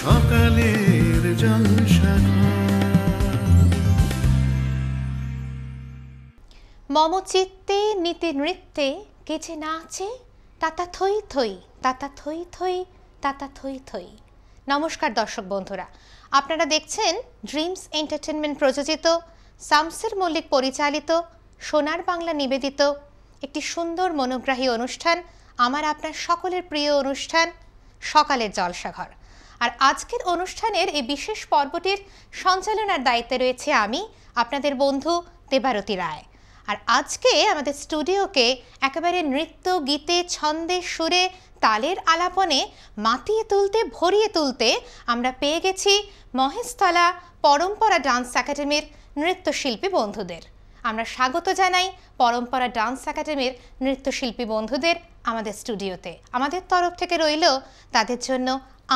সকালের জলসাঘর। মম চিত্তে নীতি নৃত্যে কেচে নাচে তাতা থই থই, তাতা থই থই, তাতা থই থই। নমস্কার দর্শক বন্ধুরা, আপনারা দেখছেন ড্রিমস এন্টারটেনমেন্ট প্রযোজিত, শামসের মল্লিক পরিচালিত, সোনার বাংলা নিবেদিত একটি সুন্দর মনোগ্রাহী অনুষ্ঠান, আমার আপনার সকলের প্রিয় অনুষ্ঠান সকালের জলসাঘর। আর আজকের অনুষ্ঠানের এই বিশেষ পর্বটির সঞ্চালনার দায়িত্বে রয়েছে আমি, আপনাদের বন্ধু দেবারতী রায়। আর আজকে আমাদের স্টুডিওকে একেবারে নৃত্য, গীতে, ছন্দে, সুরে, তালের আলাপনে মাতিয়ে তুলতে, ভরিয়ে তুলতে আমরা পেয়ে গেছি মহেশতলা পরম্পরা ডান্স একাডেমির নৃত্যশিল্পী বন্ধুদের। আমরা স্বাগত জানাই পরম্পরা ডান্স একাডেমির নৃত্যশিল্পী বন্ধুদের আমাদের স্টুডিওতে। আমাদের তরফ থেকে রইল তাদের জন্য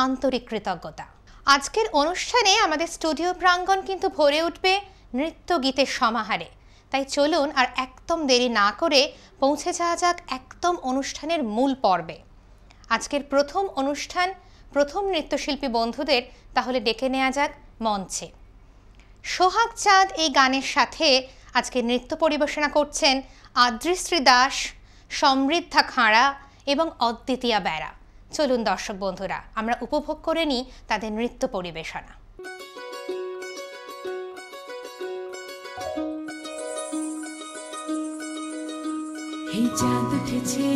আন্তরিক কৃতজ্ঞতা। আজকের অনুষ্ঠানে আমাদের স্টুডিও প্রাঙ্গণ কিন্তু ভরে উঠবে নৃত্য গীতের সমাহারে। তাই চলুন আর একদম দেরি না করে পৌঁছে যাওয়া যাক একদম অনুষ্ঠানের মূল পর্বে। আজকের প্রথম অনুষ্ঠান, প্রথম নৃত্যশিল্পী বন্ধুদের তাহলে ডেকে নেওয়া যাক মঞ্চে। সোহাগ চাঁদ এই গানের সাথে আজকে নৃত্য পরিবেশনা করছেন আদ্রিশ্রী দাস, সমৃদ্ধা খাঁড়া এবং অদ্বিতীয়া বেরা। চলুন দর্শক বন্ধুরা আমরা উপভোগ করে নিই তাদের নৃত্য পরিবেশনা। এই চাঁদ উঠেছে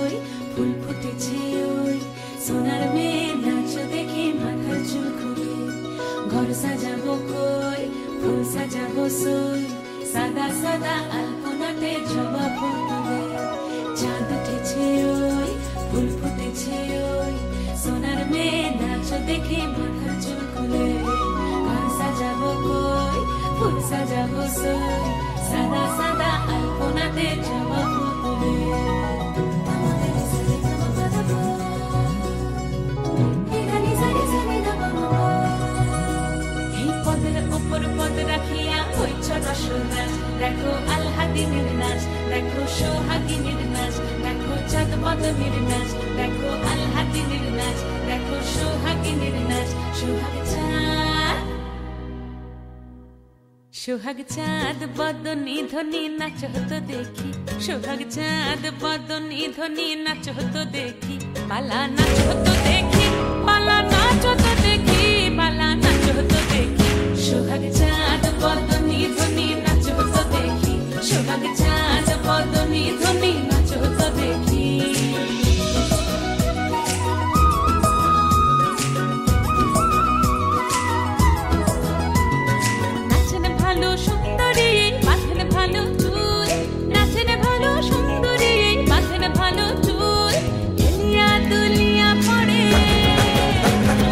ওই, ফুল ফুটেছে ওই, সোনার মেয়ে নাচ দেখে মাথার চুল খুলে, ঘর সাজাবো কই, ফুল সাজাবো সই, সাদা সাদা আলপনাতে জবা ফুল তুলে। চাঁদ উঠেছে ওই, ফুল ফুটেছে ওই, সোনার মেয়ে নাচ দেখে মাথার চুল খুলে, ঘর সাজাবো কই, ফুল সাজাবো সই, সাদা সাদা আলপনাতে জবা ফুল। দেখো আলহাদিনের নাচ, দেখো সোহাগিনীর নাচ, দেখো চাঁদ বদনের নাচ, দেখো আলহাদিনের নাচ, দেখো সোহাগিনীর নাচ। সোহাগ চাঁদ, সোহাগ চাঁদ বদনী ধ্বনি নাচ হতো দেখি, সোহাগ চাঁদ বদনী ধ্বনি নাচ হতো দেখি, পালা নাচ হতো দেখি, পালা নাচ হতো দেখি, পালা নাচ হতো দেখি। সোহাগ চাঁদ বদনী ধ্বনি নাচ হতো দেখি, সোহাগ চাঁদ বদনী ধ্বনি নাচ হতো দেখি। নাচেন ভালো সুন্দরী, মাথেন ভালো চুল, নাচেন ভালো সুন্দরী, মাথেন ভালো চুল, এলিয়া দুলিয়া পড়ে,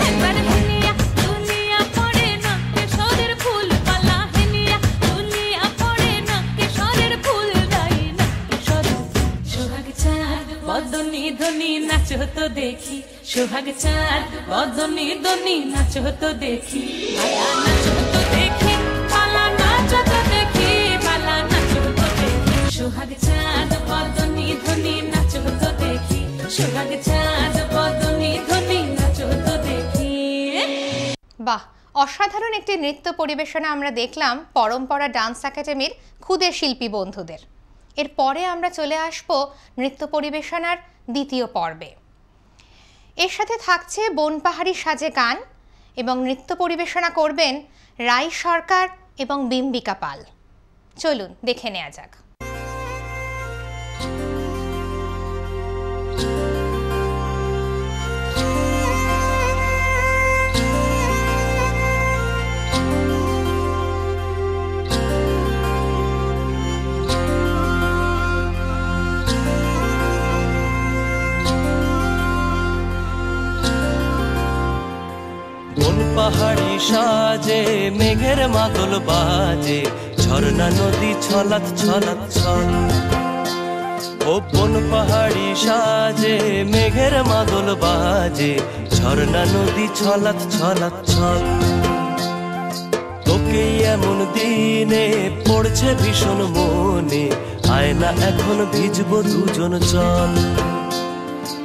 একবার হেলিয়া দুলিয়া পড়ে, নকে সরের ফুল পালা হেলিয়া দুলিয়া পড়ে, নকে সরের ফুল দাই নকে সরের। সোহাগ চাঁদ বদনী ধ্বনি নাচ হতো দেখি, সোহাগ চাঁদ বদনী ধ্বনি নাচ হতো দেখি, পালা নাচ হতো দেখি, পালা নাচ হতো দেখি, পালা নাচ হতো দেখি। সোহাগ চাঁদ বদনী ধ্বনি নাচ হতো দেখি, সোহাগ চাঁদ বদনী ধ্বনি নাচ হতো দেখি। বাহ, অসাধারণ একটি নৃত্য পরিবেশনা আমরা দেখলাম পরম্পরা ডান্স একাডেমির ক্ষুদে শিল্পী বন্ধুদের। এরপরে আমরা চলে আসব নৃত্য পরিবেশনার দ্বিতীয় পর্বে। এর সাথে থাকছে বনপাহাড়ি সাজে গান এবং নৃত্য পরিবেশনা করবেন রাই সরকার এবং বিম্বিকা পাল। চলুন দেখে নেওয়া যাক। পাহাড়ি সাজে মেঘের মাদল বাজে, ঝর্ণা নদী ছলাৎ ছলাৎ ছল। ও বন পাহাড়ি সাজে মেঘের মাদল বাজে, ঝর্ণা নদী ছলাৎ ছলাৎ ছল। তোকে এমন দিনে পড়ছে ভীষণ মনে, আয়না এখন ভিজবো দুজন চল।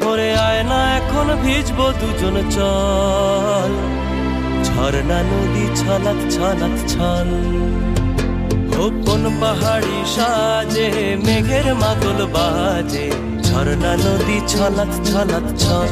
ওরে আয়না এখন ভিজবো দুজন চল। ঝর্ণা নদী ছলক ছলক ছল। ও কোন পাহাড়ি সাজে মেঘের মাদল বাজে, ঝর্ণা নদী ছলক ছলক ছল।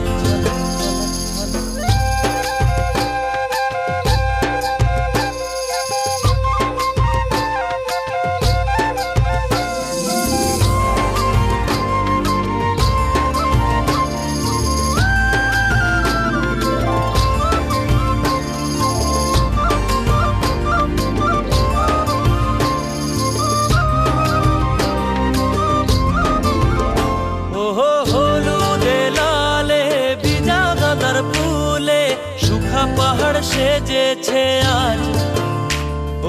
পাহাড় সেজেছে আজ,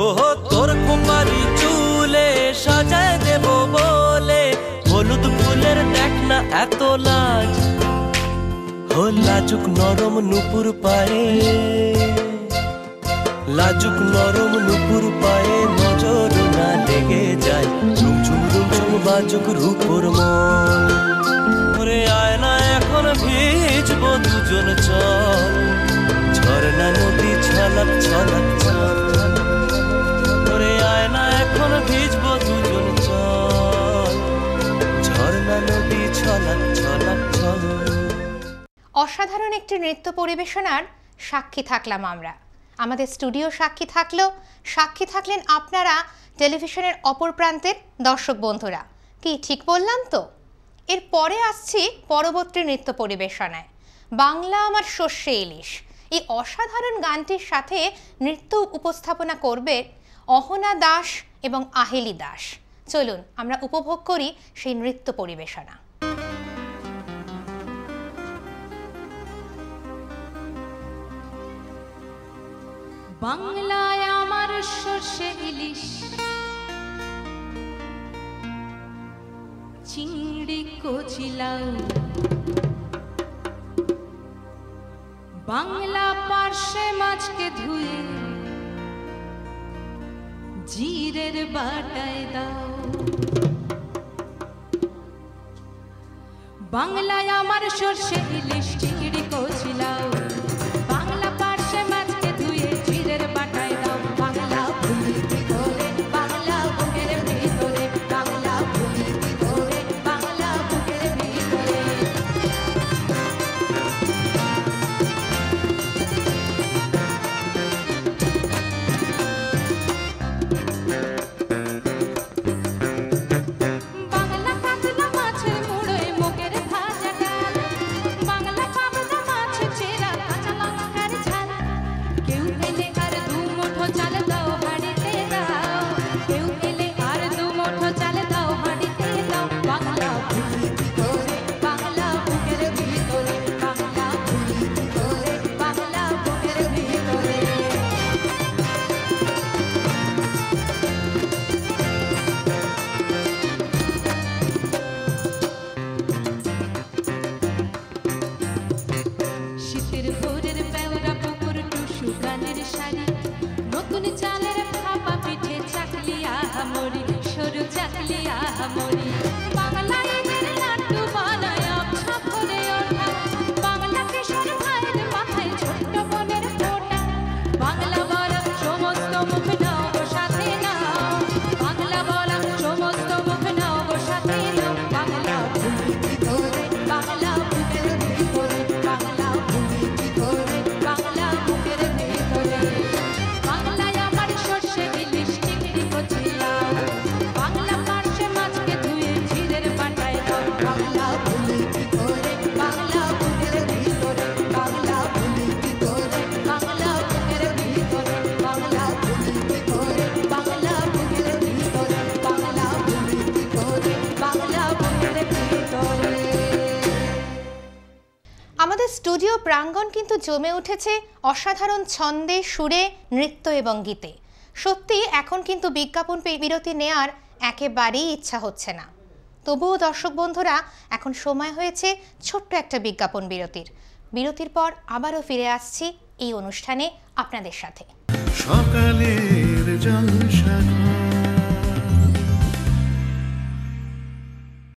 ওহো তোর কুমারী চুলে সাজায় দেব বলে, হলুদ ফুলের দেখ না এত লাজ। ও লাজুক নরম নুপুর পায়ে, লাজুক নরম নুপুর পায়ে নজর না লেগে যায়, রুমঝুম রুমঝুম বাজুক রূপর মন। ওরে আয়না এখন ভিজবো দুজন চল, ঝর্ণা নদী ছলক ছলক ছল। ওরে আয়না এখন ভিজবো দুজন চল, ঝর্ণা নদী ছলক ছলক ছল। অসাধারণ একটি নৃত্য পরিবেশনার সাক্ষী থাকলাম আমরা। আমাদের স্টুডিও সাক্ষী থাকলো, সাক্ষী থাকলেন আপনারা টেলিভিশনের অপর প্রান্তের দর্শক বন্ধুরা। কি ঠিক বললাম তো? এর পরে আসছি পরবর্তী নৃত্য পরিবেশনায়, বাংলা আমার শস্যে ইলিশ। এই অসাধারণ গানটির সাথে নৃত্য উপস্থাপনা করবে অহনা দাস এবং আহেলি দাস। চলুন আমরা উপভোগ করি সেই নৃত্য পরিবেশনা। বাংলায় আমার সর্ষে ইলিশ, চিংড়ি কচিলাও, বাংলা পার্শে মাছকে ধুয়ে জিরের বাটায় দাও। বাংলায় আমার সর্ষে ইলিশ, চিংড়ি কচিলাও, বাংলা পার্শে মাছকে ধুয়ে জিরের বাটায় দাও। বাংলা ভুলি করে, বাংলা বুকের ভিতরে, বাংলা ভুলি করে, বাংলা বুকের ভিতরে। বাংলা কাতলা মাছের মুড়োয় মুগের ভাজা ডাল, বাংলা পাবদা মাছ চেরা কাঁচা লঙ্কার ঝাল। কেউ এলে আর দু মুঠো চাল দাও হাঁড়িতে দাও, কেউ এলে আর দু মুঠো চাল দাও হাঁড়িতে দাও। বাংলা ভুলি করে, বাংলা বুকের ভিতরে, বাংলা ভুলি করে, বাংলা বুকের ভিতরে। শীতের ভোরের পেওরা পুকুর টুসু গানের শাড়ি, নতুন চালের ভাপা পিঠে চাকলি আহামরি, সরু চাকলি আহামরি। বাংলা ঈদের লাড্ডু বানায় আবছা করে ওঠা, বাংলা কিশোর ভাইয়ের মাথায় ছোট্ট বোনের ফোঁটা। বাংলা বলা সমস্ত মুখ নাও গো সাথে নাও, বাংলা বলা সমস্ত মুখ নাও গো সাথে নাও। বাংলা ভুলি করে, বাংলা বুকের ভিতরে, বাংলা ভুলি করে, বাংলা বুকের ভিতরে। বাংলায় আমার সর্ষে ইলিশ, চিংড়ি কচিলাও, বাংলা পার্শে মাছকে ধুয়ে জিরের বাটায় দাও। বাংলা ভুলি করে, বাংলা বুকের ভিতরে, বাংলা ভুলি করে, বাংলা বুকের ভিতরে, বাংলা ভুলি করে, বাংলা বুকের ভিতরে, বাংলা ভুলি করে, বাংলা বুকের ভিতরে। আমাদের স্টুডিও প্রাঙ্গণ কিন্তু জমে উঠেছে অসাধারণ ছন্দে, সুরে, নৃত্য এবং গীতে। সত্যি এখন কিন্তু বিজ্ঞাপন বিরতি নেয়ার একেবারেই ইচ্ছা হচ্ছে না। তবুও দর্শক বন্ধুরা, এখন সময় হয়েছে ছোট্ট একটা বিজ্ঞাপন বিরতির। বিরতির পর আবারও ফিরে আসছি এই অনুষ্ঠানে আপনাদের সাথে। সকালের জলসা